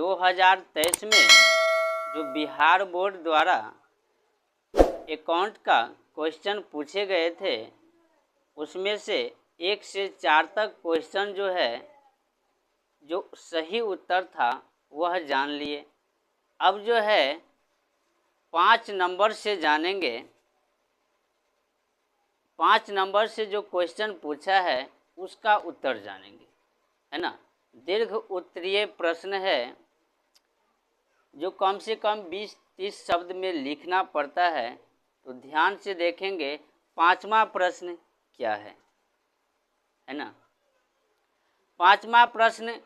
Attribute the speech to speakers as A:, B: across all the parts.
A: 2023 में जो बिहार बोर्ड द्वारा अकाउंट का क्वेश्चन पूछे गए थे उसमें से 1 से 4 तक क्वेश्चन जो है जो सही उत्तर था वह जान लिए। अब जो है 5 नंबर से जानेंगे। 5 नंबर से जो क्वेश्चन पूछा है उसका उत्तर जानेंगे, है ना। दीर्घ उत्तरीय प्रश्न है जो कम से कम 20-30 शब्द में लिखना पड़ता है। तो ध्यान से देखेंगे 5वां प्रश्न क्या है ना। 5वां प्रश्न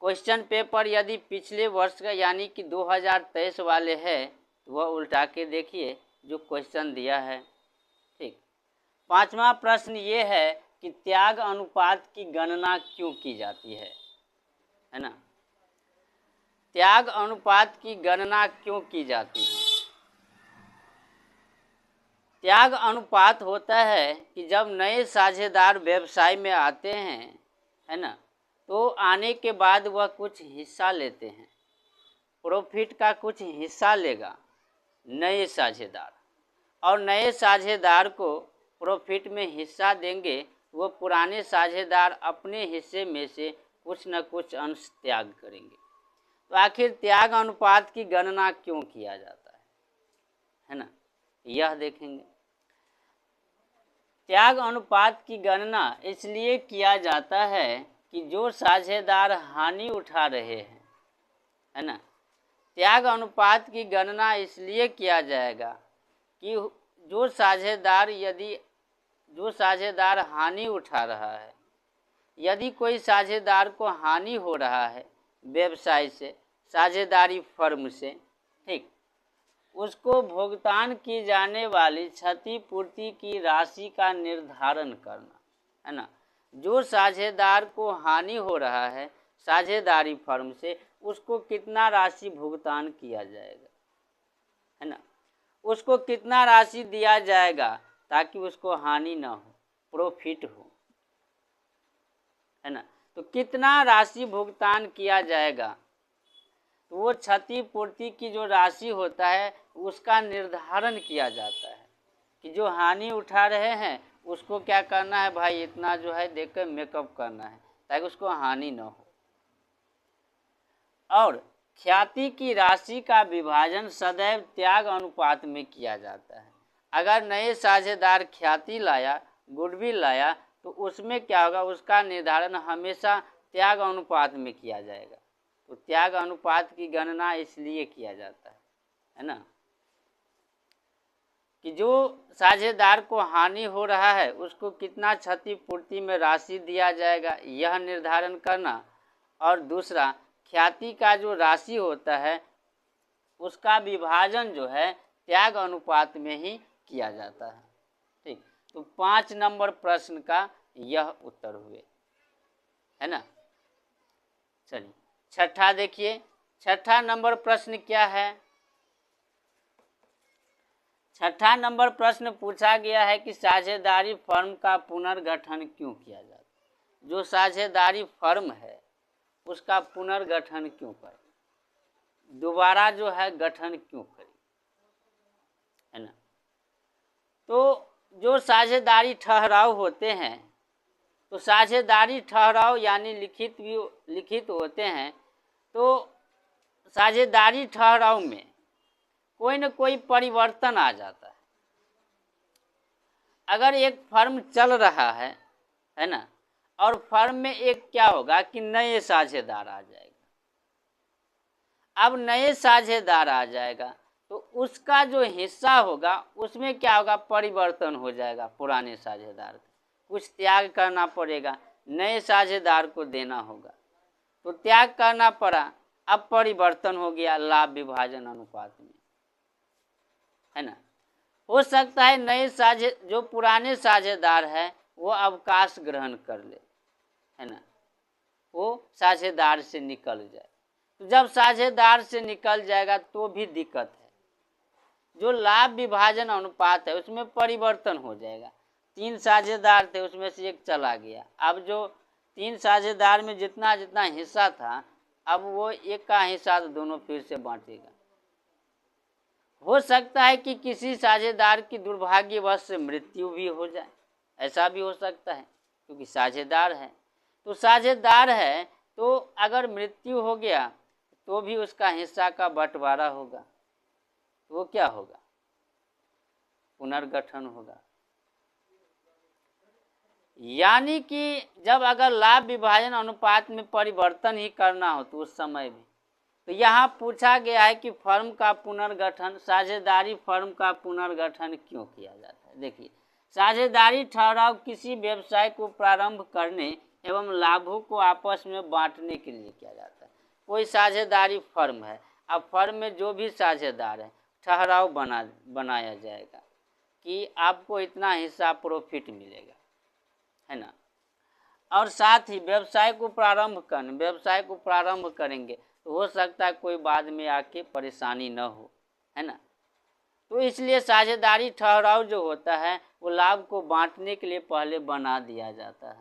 A: क्वेश्चन पेपर यदि पिछले वर्ष का यानी कि 2023 वाले है तो वह उल्टा के देखिए जो क्वेश्चन दिया है। ठीक, 5वां प्रश्न ये है कि त्याग अनुपात की गणना क्यों की जाती है ना। त्याग अनुपात की गणना क्यों की जाती है। त्याग अनुपात होता है कि जब नए साझेदार व्यवसाय में आते हैं, है ना, तो आने के बाद वह कुछ हिस्सा लेते हैं, प्रॉफिट का कुछ हिस्सा लेगा नए साझेदार, और नए साझेदार को प्रॉफिट में हिस्सा देंगे। वो पुराने साझेदार अपने हिस्से में से कुछ न कुछ अंश त्याग करेंगे। तो आखिर त्याग अनुपात की गणना क्यों किया जाता है ना, यह देखेंगे। त्याग अनुपात की गणना इसलिए किया जाता है कि जो साझेदार हानि उठा रहे हैं, है ना, त्याग अनुपात की गणना इसलिए किया जाएगा कि जो साझेदार हानि उठा रहा है, यदि कोई साझेदार को हानि हो रहा है व्यवसाय से, साझेदारी फर्म से, ठीक, उसको भुगतान की जाने वाली क्षतिपूर्ति की राशि का निर्धारण करना, है ना। जो साझेदार को हानि हो रहा है साझेदारी फर्म से, उसको कितना राशि भुगतान किया जाएगा, है ना, उसको कितना राशि दिया जाएगा ताकि उसको हानि ना हो, प्रॉफिट हो, है ना। तो कितना राशि भुगतान किया जाएगा, तो वो क्षतिपूर्ति की जो राशि होता है उसका निर्धारण किया जाता है कि जो हानि उठा रहे हैं उसको क्या करना है भाई, इतना जो है देकर मेकअप करना है ताकि उसको हानि ना हो। और ख्याति की राशि का विभाजन सदैव त्याग अनुपात में किया जाता है। अगर नए साझेदार ख्याति लाया, गुडविल लाया, तो उसमें क्या होगा, उसका निर्धारण हमेशा त्याग अनुपात में किया जाएगा। तो त्याग अनुपात की गणना इसलिए किया जाता है ना, कि जो साझेदार को हानि हो रहा है उसको कितना क्षतिपूर्ति में राशि दिया जाएगा यह निर्धारण करना, और दूसरा ख्याति का जो राशि होता है उसका विभाजन जो है त्याग अनुपात में ही किया जाता है। ठीक, तो 5 नंबर प्रश्न का यह उत्तर हुए, है ना। चलिए 6ठा देखिए। 6ठा नंबर प्रश्न क्या है। 6ठा नंबर प्रश्न पूछा गया है कि साझेदारी फर्म का पुनर्गठन क्यों किया जाता है। जो साझेदारी फर्म है उसका पुनर्गठन क्यों करें, दोबारा जो है गठन क्यों करें, है ना। तो जो साझेदारी ठहराव होते हैं, तो साझेदारी ठहराव यानी लिखित होते हैं। तो साझेदारी ठहराव में कोई न कोई परिवर्तन आ जाता है। अगर एक फर्म चल रहा है ना, और फर्म में एक क्या होगा कि नए साझेदार आ जाएगा। अब नए साझेदार आ जाएगा तो उसका जो हिस्सा होगा उसमें क्या होगा, परिवर्तन हो जाएगा। पुराने साझेदार का कुछ त्याग करना पड़ेगा, नए साझेदार को देना होगा, तो त्याग करना पड़ा। अब परिवर्तन हो गया लाभ विभाजन अनुपात में, है ना। हो सकता है जो पुराने साझेदार है वो अवकाश ग्रहण कर ले, है ना, वो साझेदार से निकल जाए। तो जब साझेदार से निकल जाएगा तो भी दिक्कत है। जो लाभ विभाजन अनुपात है उसमें परिवर्तन हो जाएगा। 3 साझेदार थे उसमें से एक चला गया। अब जो 3 साझेदार में जितना जितना हिस्सा था अब वो एक का हिस्सा तो दोनों फिर से बांटेगा। हो सकता है कि किसी साझेदार की दुर्भाग्यवश से मृत्यु भी हो जाए, ऐसा भी हो सकता है, क्योंकि साझेदार है। तो साझेदार है तो अगर मृत्यु हो गया तो भी उसका हिस्सा का बंटवारा होगा, तो वो क्या होगा? पुनर्गठन होगा। यानी कि जब अगर लाभ विभाजन अनुपात में परिवर्तन ही करना हो तो उस समय भी, तो यहाँ पूछा गया है कि फर्म का पुनर्गठन, साझेदारी फर्म का पुनर्गठन क्यों किया जाता है। देखिए, साझेदारी ठहराव किसी व्यवसाय को प्रारंभ करने एवं लाभों को आपस में बांटने के लिए किया जाता है। कोई साझेदारी फर्म है, अब फर्म में जो भी साझेदार है ठहराव बनाया जाएगा कि आपको इतना हिस्सा प्रॉफिट मिलेगा, है ना। और साथ ही व्यवसाय को प्रारंभ करेंगे तो हो सकता है कोई बाद में आके परेशानी न हो, है ना। तो इसलिए साझेदारी ठहराव जो होता है वो लाभ को बांटने के लिए पहले बना दिया जाता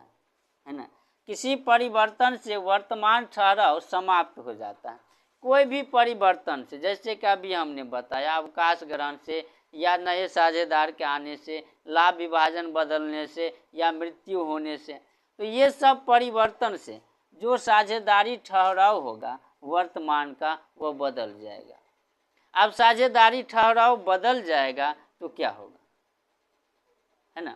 A: है ना। किसी परिवर्तन से वर्तमान ठहराव समाप्त हो जाता है। कोई भी परिवर्तन से, जैसे कि अभी हमने बताया, अवकाश ग्रहण से या नए साझेदार के आने से, लाभ विभाजन बदलने से या मृत्यु होने से, तो ये सब परिवर्तन से जो साझेदारी ठहराव होगा वर्तमान का वो बदल जाएगा। अब साझेदारी ठहराव बदल जाएगा तो क्या होगा, है ना।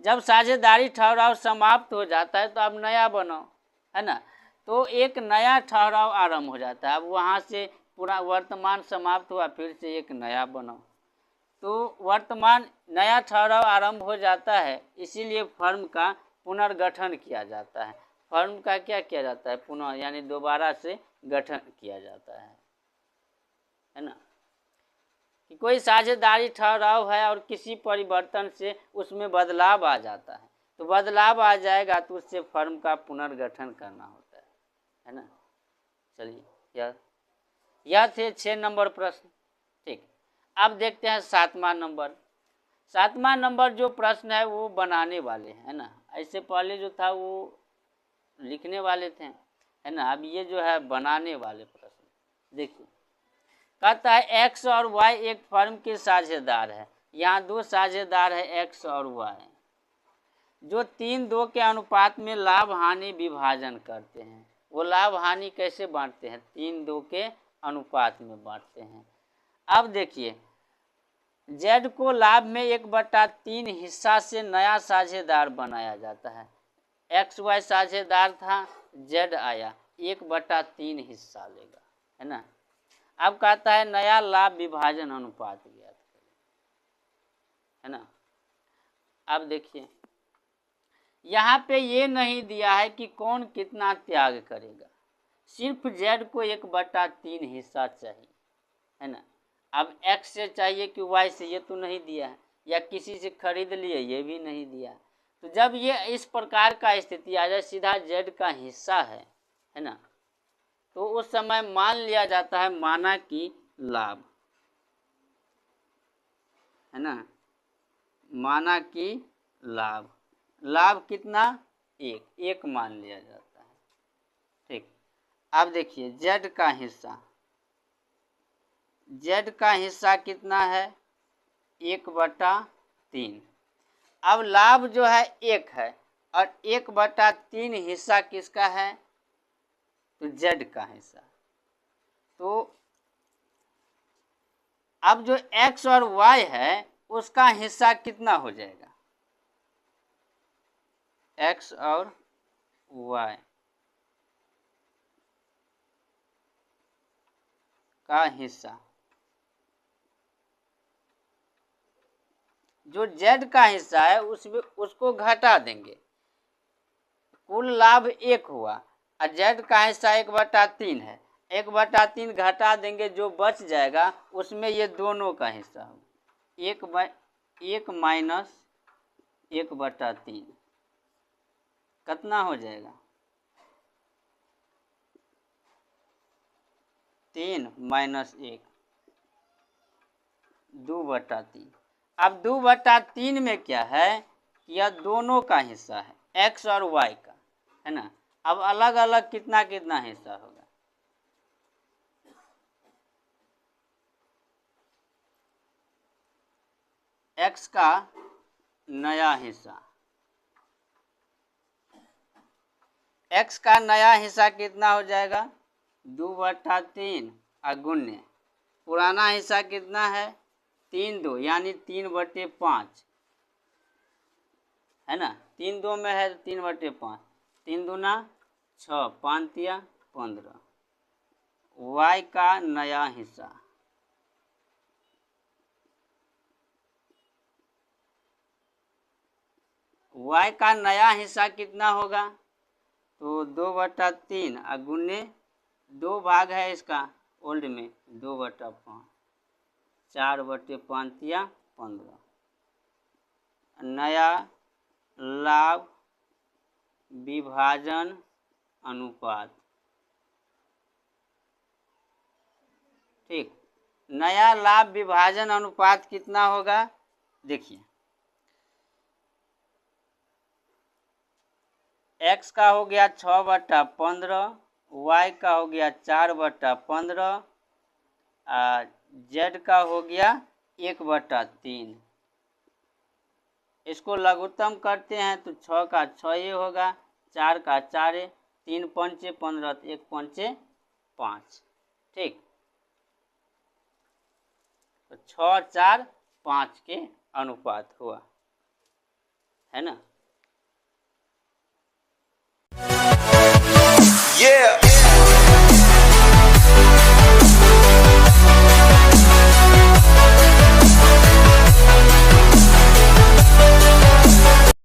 A: जब साझेदारी ठहराव समाप्त हो जाता है तो अब नया बनाओ, है ना। तो एक नया ठहराव आरंभ हो जाता है। अब वहाँ से पूरा वर्तमान समाप्त हुआ, फिर से एक नया बनाओ, तो वर्तमान नया ठहराव आरंभ हो जाता है। इसीलिए फर्म का पुनर्गठन किया जाता है। फर्म का क्या किया जाता है? पुनः, यानी दोबारा से गठन किया जाता है ना। कि कोई साझेदारी ठहराव है और किसी परिवर्तन से उसमें बदलाव आ जाता है, तो बदलाव आ जाएगा तो उससे फर्म का पुनर्गठन करना होता है ना। चलिए, यह थे 6 नंबर प्रश्न। ठीक, अब देखते हैं 7वां नंबर। 7वां नंबर जो प्रश्न है वो बनाने वाले हैं, है ना। ऐसे पहले जो था वो लिखने वाले थे, है ना। अब ये जो है बनाने वाले प्रश्न। देखिए, कहता है एक्स और वाई एक फर्म के साझेदार है। यहाँ दो साझेदार है, एक्स और वाई, जो 3-2 के अनुपात में लाभ हानि विभाजन करते हैं। वो लाभ हानि कैसे बांटते हैं? 3-2 के अनुपात में बांटते हैं। अब देखिए, जेड को लाभ में 1/3 हिस्सा से नया साझेदार बनाया जाता है। एक्स वाई साझेदार था, जेड आया, 1/3 हिस्सा लेगा, है ना। अब कहता है नया लाभ विभाजन अनुपात ज्ञात करें, है ना। अब देखिए, यहाँ पे ये नहीं दिया है कि कौन कितना त्याग करेगा, सिर्फ जेड को 1/3 हिस्सा चाहिए, है ना। अब एक्स से चाहिए कि वाई से, ये तो नहीं दिया है, या किसी से खरीद लिए, ये भी नहीं दिया। तो जब ये इस प्रकार का स्थिति आ जाए, सीधा जेड का हिस्सा है ना, तो उस समय मान लिया जाता है, माना कि लाभ, है ना, माना कि लाभ कितना? एक मान लिया जाता है। ठीक, अब देखिए जेड का हिस्सा कितना है? 1/3। अब लाभ जो है 1 है और 1/3 हिस्सा किसका है? तो जेड का हिस्सा। तो अब जो एक्स और वाई है उसका हिस्सा कितना हो जाएगा? एक्स और वाई का हिस्सा, जो जेड का हिस्सा है उसमें उसको घटा देंगे। कुल लाभ 1 हुआ और जेड का हिस्सा 1/3 है, 1/3 घटा देंगे, जो बच जाएगा उसमें ये दोनों का हिस्सा होगा। 1 माइनस 1/3 कितना हो जाएगा? 3 माइनस 1, 2/3। अब 2/3 में क्या है? यह दोनों का हिस्सा है, एक्स और वाई का, है ना। अब अलग अलग कितना कितना हिस्सा होगा? x का नया हिस्सा, x का नया हिस्सा कितना हो जाएगा? 2/3 अगुण्य पुराना हिस्सा कितना है? 3/2 यानी 3/5 है ना। 3/2 में है 3/5, 3 दूना 6, 5 तिया 15। y का नया हिस्सा, y का नया हिस्सा कितना होगा? तो 2/3 अगुण्य 2 भाग है इसका ओल्ड में 2/5, 4/5 तिया 15। नया लाभ विभाजन अनुपात, ठीक। नया लाभ विभाजन अनुपात कितना होगा? देखिए x का हो गया 6/15, y का हो गया 4/15, z का हो गया 1/3। इसको लघुत्तम करते हैं तो 6 का 6 ये होगा, 4 का 4, 3 पंचे 15, 1 पंचे 5, ठीक। तो 6, 4, 5 के अनुपात हुआ, है ना।